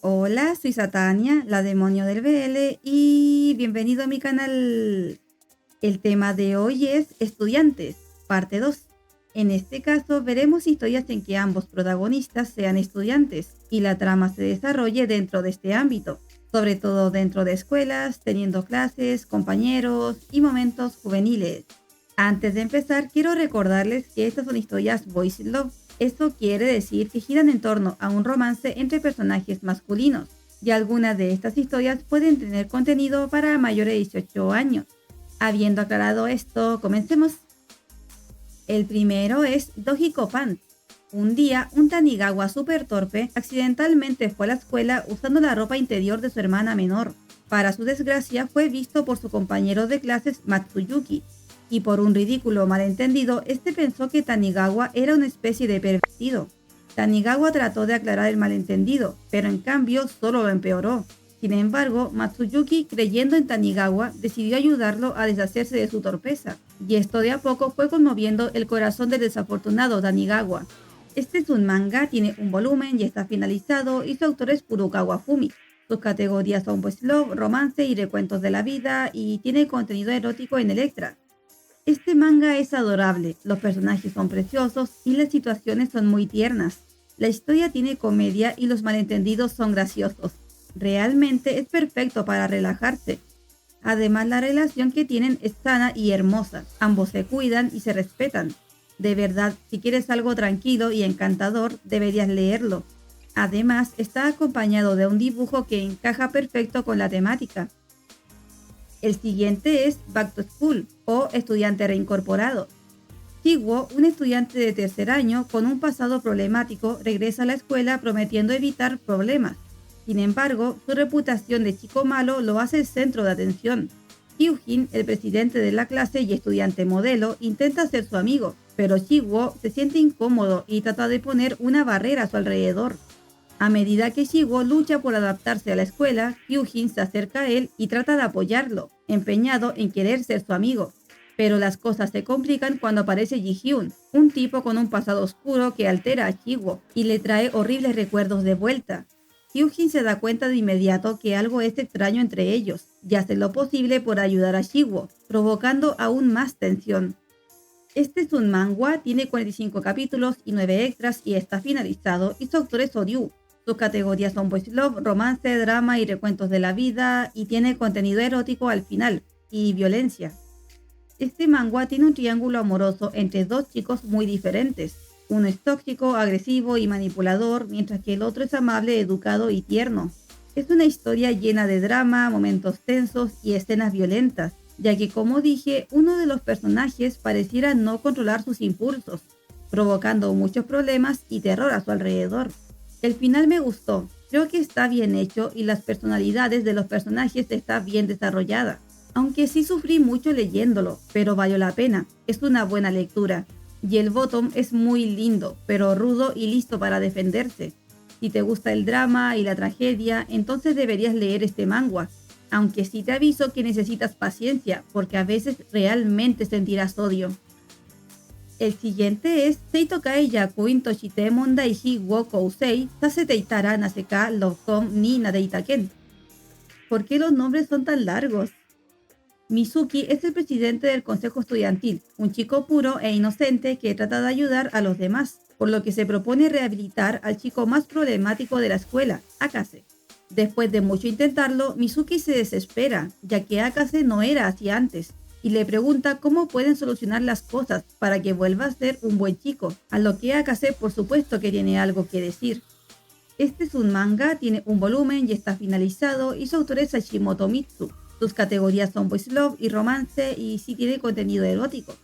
Hola, soy Satania, la demonio del BL, y bienvenido a mi canal. El tema de hoy es estudiantes, parte 2. En este caso veremos historias en que ambos protagonistas sean estudiantes y la trama se desarrolle dentro de este ámbito, sobre todo dentro de escuelas, teniendo clases, compañeros y momentos juveniles. Antes de empezar, quiero recordarles que estas son historias Boys in Love. Esto quiere decir que giran en torno a un romance entre personajes masculinos, y algunas de estas historias pueden tener contenido para mayores de 18 años. Habiendo aclarado esto, comencemos. El primero es Dojiko Pants. Un día, un Tanigawa súper torpe accidentalmente fue a la escuela usando la ropa interior de su hermana menor. Para su desgracia, fue visto por su compañero de clases Matsuyuki, y por un ridículo malentendido, este pensó que Tanigawa era una especie de pervertido. Tanigawa trató de aclarar el malentendido, pero en cambio solo lo empeoró. Sin embargo, Matsuyuki, creyendo en Tanigawa, decidió ayudarlo a deshacerse de su torpeza, y esto de a poco fue conmoviendo el corazón del desafortunado Tanigawa. Este es un manga, tiene un volumen y está finalizado, y su autor es Furukawa Fumi. Sus categorías son Boys Love, romance y recuentos de la vida, y tiene contenido erótico en el extra. Este manga es adorable, los personajes son preciosos y las situaciones son muy tiernas. La historia tiene comedia y los malentendidos son graciosos. Realmente es perfecto para relajarse. Además, la relación que tienen es sana y hermosa. Ambos se cuidan y se respetan. De verdad, si quieres algo tranquilo y encantador, deberías leerlo. Además, está acompañado de un dibujo que encaja perfecto con la temática. El siguiente es Back to School o Estudiante Reincorporado. Jiwoo, un estudiante de tercer año con un pasado problemático, regresa a la escuela prometiendo evitar problemas. Sin embargo, su reputación de chico malo lo hace el centro de atención. Hyujin, el presidente de la clase y estudiante modelo, intenta ser su amigo, pero Jiwoo se siente incómodo y trata de poner una barrera a su alrededor. A medida que Jiwoo lucha por adaptarse a la escuela, Hyujin se acerca a él y trata de apoyarlo, empeñado en querer ser su amigo. Pero las cosas se complican cuando aparece Ji-hyun, un tipo con un pasado oscuro que altera a Jiwoo y le trae horribles recuerdos de vuelta. Hyujin se da cuenta de inmediato que algo es extraño entre ellos y hace lo posible por ayudar a Jiwoo, provocando aún más tensión. Este es un manga, tiene 45 capítulos y 9 extras y está finalizado, y su autor es Oryu. Sus categorías son Boys Love, romance, drama y recuentos de la vida, y tiene contenido erótico al final, y violencia. Este manga tiene un triángulo amoroso entre dos chicos muy diferentes. Uno es tóxico, agresivo y manipulador, mientras que el otro es amable, educado y tierno. Es una historia llena de drama, momentos tensos y escenas violentas, ya que, como dije, uno de los personajes pareciera no controlar sus impulsos, provocando muchos problemas y terror a su alrededor. El final me gustó, creo que está bien hecho y las personalidades de los personajes están bien desarrolladas. Aunque sí sufrí mucho leyéndolo, pero valió la pena, es una buena lectura. Y el bottom es muy lindo, pero rudo y listo para defenderse. Si te gusta el drama y la tragedia, entonces deberías leer este manga. Aunque sí te aviso que necesitas paciencia, porque a veces realmente sentirás odio. El siguiente es Seitokai Yakuin Toshitemon Daishi wo Kousei Saseteitara Naseka Lokom ni Nadeitaken. ¿Por qué los nombres son tan largos? Mizuki es el presidente del consejo estudiantil, un chico puro e inocente que trata de ayudar a los demás, por lo que se propone rehabilitar al chico más problemático de la escuela, Akase. Después de mucho intentarlo, Mizuki se desespera, ya que Akase no era así antes, y le pregunta cómo pueden solucionar las cosas para que vuelva a ser un buen chico, a lo que Akase por supuesto que tiene algo que decir. Este es un manga, tiene un volumen y está finalizado, y su autor es Hashimoto Mitsu. Sus categorías son Boys Love y romance, y sí tiene contenido erótico.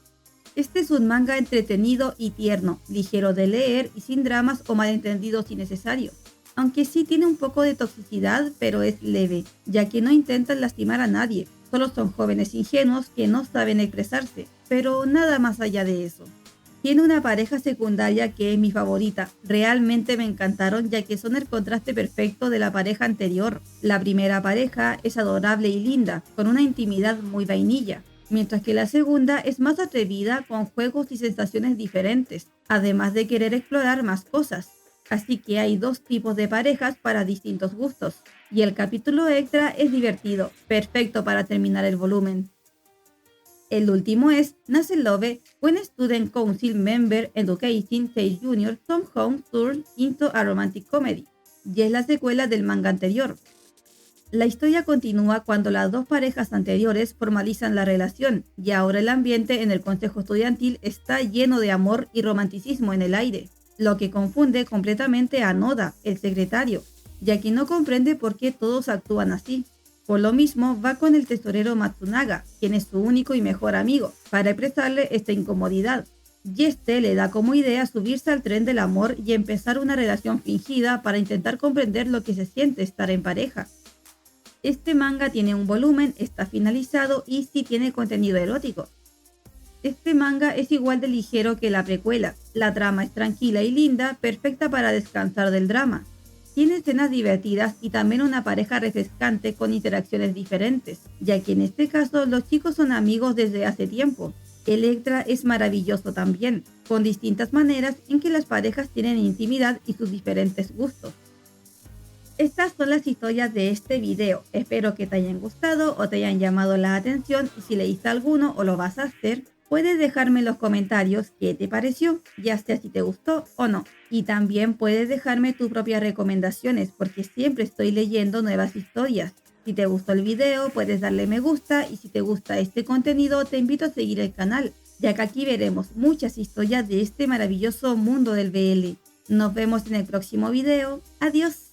Este es un manga entretenido y tierno, ligero de leer y sin dramas o malentendidos innecesarios. Aunque sí tiene un poco de toxicidad, pero es leve, ya que no intentan lastimar a nadie. Solo son jóvenes ingenuos que no saben expresarse, pero nada más allá de eso. Tiene una pareja secundaria que es mi favorita. Realmente me encantaron, ya que son el contraste perfecto de la pareja anterior. La primera pareja es adorable y linda, con una intimidad muy vainilla, mientras que la segunda es más atrevida, con juegos y sensaciones diferentes, además de querer explorar más cosas. así que hay dos tipos de parejas para distintos gustos. Y el capítulo extra es divertido, perfecto para terminar el volumen. El último es Nace Love When a Student Council Member Educating Sage Junior Somehow Turns into a Romantic Comedy, y es la secuela del manga anterior. La historia continúa cuando las dos parejas anteriores formalizan la relación, y ahora el ambiente en el consejo estudiantil está lleno de amor y romanticismo en el aire, lo que confunde completamente a Noda, el secretario, ya que no comprende por qué todos actúan así. Por lo mismo, va con el tesorero Matsunaga, quien es su único y mejor amigo, para expresarle esta incomodidad. Y este le da como idea subirse al tren del amor y empezar una relación fingida para intentar comprender lo que se siente estar en pareja. Este manga tiene un volumen, está finalizado y sí tiene contenido erótico. Este manga es igual de ligero que la precuela, la trama es tranquila y linda, perfecta para descansar del drama. Tiene escenas divertidas y también una pareja refrescante con interacciones diferentes, ya que en este caso los chicos son amigos desde hace tiempo. El extra es maravilloso también, con distintas maneras en que las parejas tienen intimidad y sus diferentes gustos. Estas son las historias de este video, espero que te hayan gustado o te hayan llamado la atención y si leíste alguno o lo vas a hacer, puedes dejarme en los comentarios qué te pareció, ya sea si te gustó o no. Y también puedes dejarme tus propias recomendaciones porque siempre estoy leyendo nuevas historias. Si te gustó el video, puedes darle me gusta y si te gusta este contenido, te invito a seguir el canal, ya que aquí veremos muchas historias de este maravilloso mundo del BL. Nos vemos en el próximo video. Adiós.